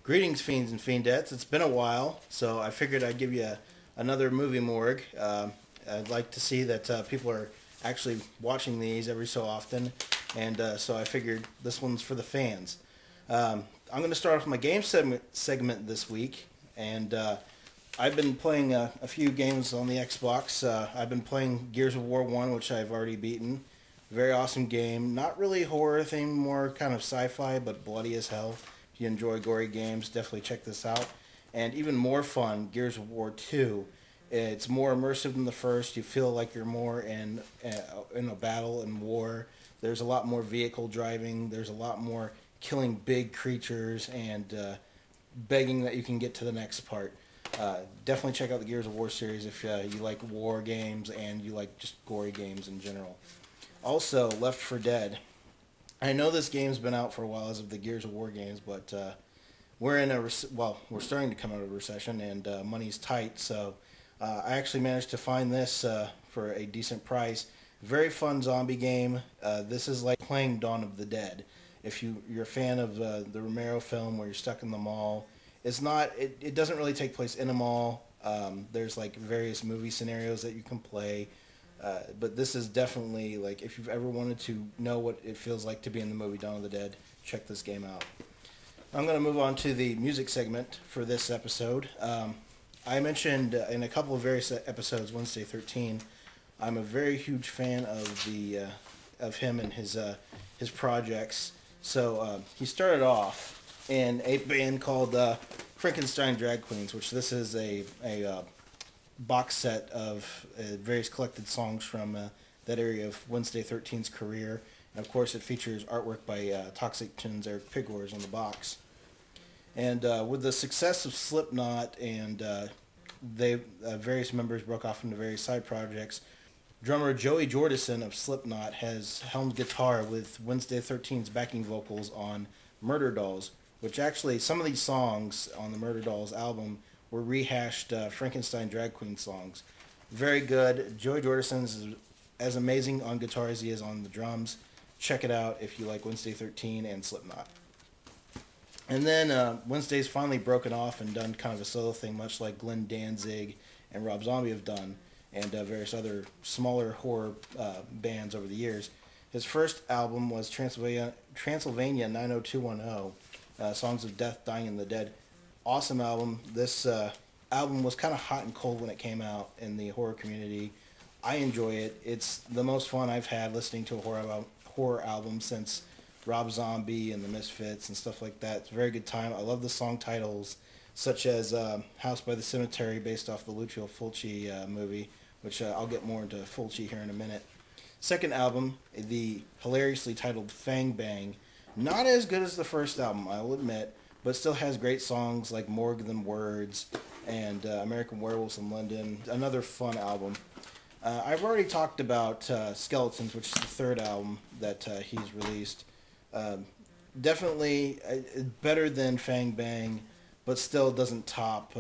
Greetings, fiends and fiendettes. It's been a while, so I figured I'd give you another movie morgue. I'd like to see that people are actually watching these every so often, and so I figured this one's for the fans. I'm going to start off my game segment this week, and I've been playing a few games on the Xbox. I've been playing Gears of War 1, which I've already beaten. Very awesome game. Not really horror theme, more kind of sci-fi, but bloody as hell. If you enjoy gory games, definitely check this out. And even more fun, Gears of War 2. It's more immersive than the first. You feel like you're more in a battle and war. There's a lot more vehicle driving. There's a lot more killing big creatures and begging that you can get to the next part. Definitely check out the Gears of War series if you like war games and you like just gory games in general. Also, Left 4 Dead. I know this game's been out for a while as of the Gears of War games, but we're in we're starting to come out of a recession and money's tight, so I actually managed to find this for a decent price. Very fun zombie game. This is like playing Dawn of the Dead. If you're a fan of the Romero film where you're stuck in the mall, it's not. It doesn't really take place in a mall. There's like various movie scenarios that you can play. But this is definitely, like, if you've ever wanted to know what it feels like to be in the movie Dawn of the Dead, check this game out. I'm going to move on to the music segment for this episode. I mentioned in a couple of various episodes, Wednesday 13, I'm a very huge fan of him and his projects. So he started off in a band called Frankenstein Drag Queens, which this is a box set of various collected songs from that area of Wednesday 13's career. And of course it features artwork by Toxic Tunes, Eric Pigors on the box. And with the success of Slipknot and various members broke off into various side projects, drummer Joey Jordison of Slipknot has helmed guitar with Wednesday 13's backing vocals on Murder Dolls, which actually some of these songs on the Murder Dolls album were rehashed Frankenstein Drag Queen songs. Very good. Joey Jordison is as amazing on guitar as he is on the drums. Check it out if you like Wednesday 13 and Slipknot. And then Wednesday's finally broken off and done kind of a solo thing, much like Glenn Danzig and Rob Zombie have done, and various other smaller horror bands over the years. His first album was Transylvania 90210, Songs of Death, Dying, and the Dead. Awesome album. This album was kind of hot and cold when it came out in the horror community. I enjoy it. It's the most fun I've had listening to a horror album since Rob Zombie and the Misfits and stuff like that. It's a very good time. I love the song titles, such as House by the Cemetery, based off the Lucio Fulci movie, which I'll get more into Fulci here in a minute. Second album, the hilariously titled Fang Bang. Not as good as the first album, I will admit, but still has great songs like Morgue Than Words and American Werewolves in London. Another fun album. I've already talked about Skeletons, which is the third album that he's released. Definitely better than Fang Bang, but still doesn't top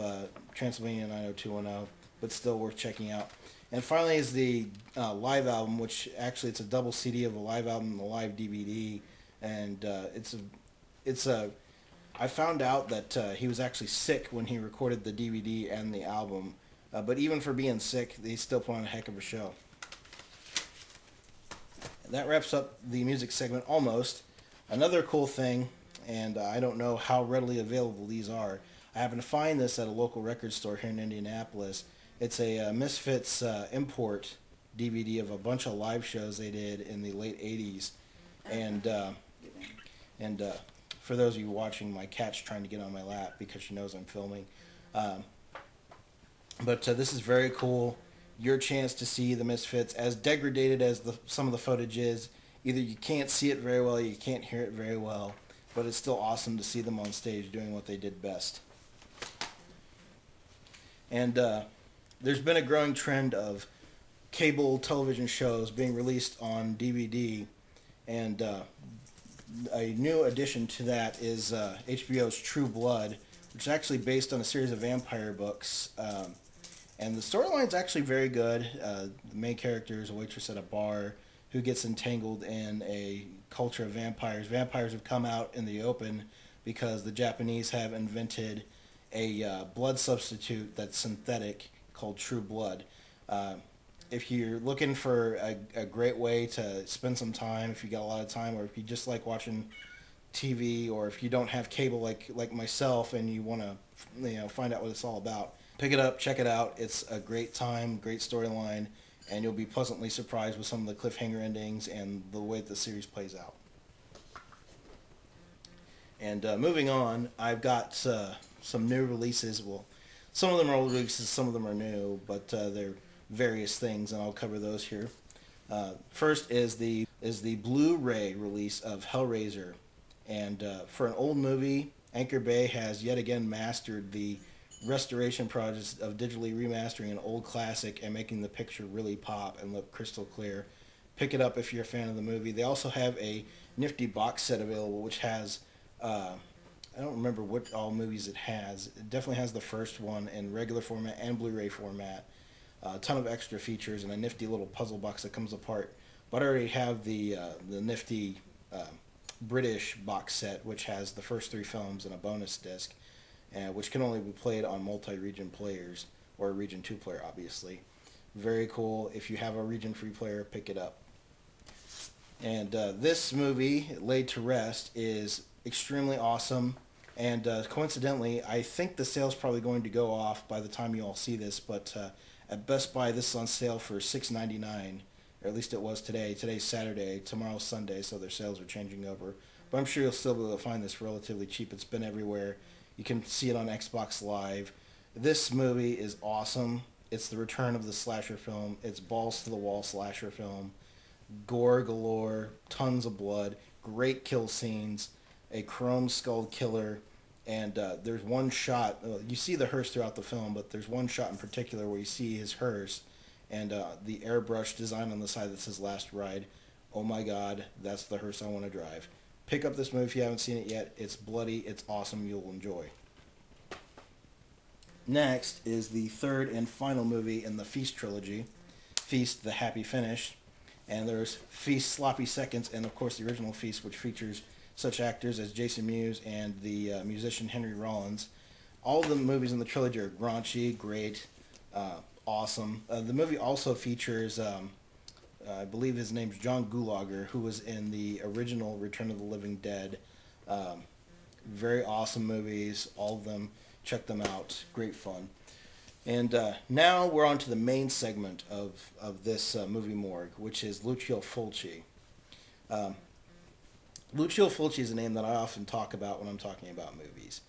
Transylvania 90210, but still worth checking out. And finally is the live album, which actually it's a double CD of a live album and a live DVD, and I found out that he was actually sick when he recorded the DVD and the album, but even for being sick, he still put on a heck of a show. And that wraps up the music segment almost. Another cool thing, and I don't know how readily available these are, I happened to find this at a local record store here in Indianapolis. It's a Misfits import DVD of a bunch of live shows they did in the late 80s, and for those of you watching, my cat's trying to get on my lap because she knows I'm filming. But this is very cool. Your chance to see the Misfits, as degraded as some of the footage is. Either you can't see it very well, or you can't hear it very well, but it's still awesome to see them on stage doing what they did best. And there's been a growing trend of cable television shows being released on DVD, and a new addition to that is HBO's True Blood, which is actually based on a series of vampire books. And the storyline's actually very good. The main character is a waitress at a bar who gets entangled in a culture of vampires. Vampires have come out in the open because the Japanese have invented a blood substitute that's synthetic called True Blood. Uh, if you're looking for a great way to spend some time, if you got a lot of time, or if you just like watching TV, or if you don't have cable like myself and you want to find out what it's all about, pick it up, check it out. It's a great time, great storyline, and you'll be pleasantly surprised with some of the cliffhanger endings and the way the series plays out. And moving on, I've got some new releases. Well, some of them are old releases, some of them are new, but they're various things, and I'll cover those here. First is the Blu-ray release of Hellraiser, and for an old movie, Anchor Bay has yet again mastered the restoration project of digitally remastering an old classic and making the picture really pop and look crystal clear. Pick it up if you're a fan of the movie. They also have a nifty box set available, which has I don't remember what all movies it has. It definitely has the first one in regular format and Blu-ray format. A ton of extra features and a nifty little puzzle box that comes apart. But I already have the nifty British box set, which has the first 3 films and a bonus disc, which can only be played on multi-region players, or a Region 2 player, obviously. Very cool. If you have a Region 3 player, pick it up. And this movie, Laid to Rest, is extremely awesome. And coincidentally, I think the sale's probably going to go off by the time you all see this, but at Best Buy, this is on sale for $6.99, or at least it was today. Today's Saturday, tomorrow's Sunday, so their sales are changing over. But I'm sure you'll still be able to find this relatively cheap. It's been everywhere. You can see it on Xbox Live. This movie is awesome. It's the return of the slasher film. It's balls-to-the-wall slasher film. Gore galore, tons of blood, great kill scenes, a chrome-skulled killer, and there's one shot, you see the hearse throughout the film, but there's one shot in particular where you see his hearse, and the airbrush design on the side that says Last Ride. Oh my god, that's the hearse I want to drive. Pick up this movie if you haven't seen it yet. It's bloody, it's awesome, you'll enjoy. Next is the third and final movie in the Feast trilogy, Feast: The Happy Finish. And there's Feast: Sloppy Seconds, and of course the original Feast, which features such actors as Jason Mewes and the musician Henry Rollins. All of the movies in the trilogy are raunchy, great, awesome. The movie also features, I believe his name's John Gulager, who was in the original Return of the Living Dead. Very awesome movies, all of them. Check them out. Great fun. And now we're on to the main segment of this movie morgue, which is Lucio Fulci. Lucio Fulci is a name that I often talk about when I'm talking about movies.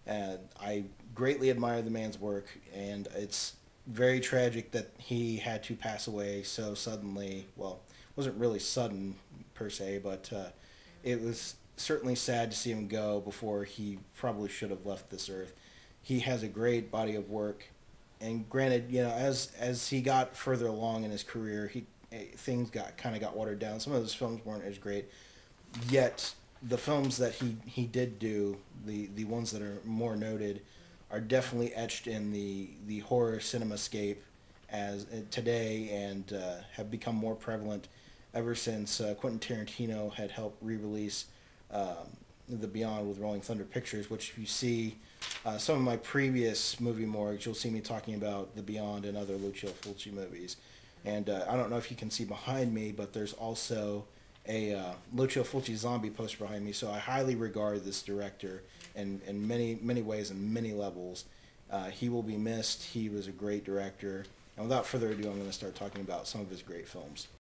And I greatly admire the man's work, and it's very tragic that he had to pass away so suddenly. Well, it wasn't really sudden per se, but it was certainly sad to see him go before he probably should have left this earth. He has a great body of work. And granted, as he got further along in his career, things kind of got watered down. Some of his films weren't as great. Yet the films that he did do, the ones that are more noted, are definitely etched in the horror cinemascape as today, and have become more prevalent ever since Quentin Tarantino had helped re-release The Beyond with Rolling Thunder Pictures, which if you see some of my previous movie morgues, you'll see me talking about The Beyond and other Lucio Fulci movies. And I don't know if you can see behind me, but there's also a Lucio Fulci zombie poster behind me, so I highly regard this director in many ways and many levels. He will be missed. He was a great director. And without further ado, I'm going to start talking about some of his great films.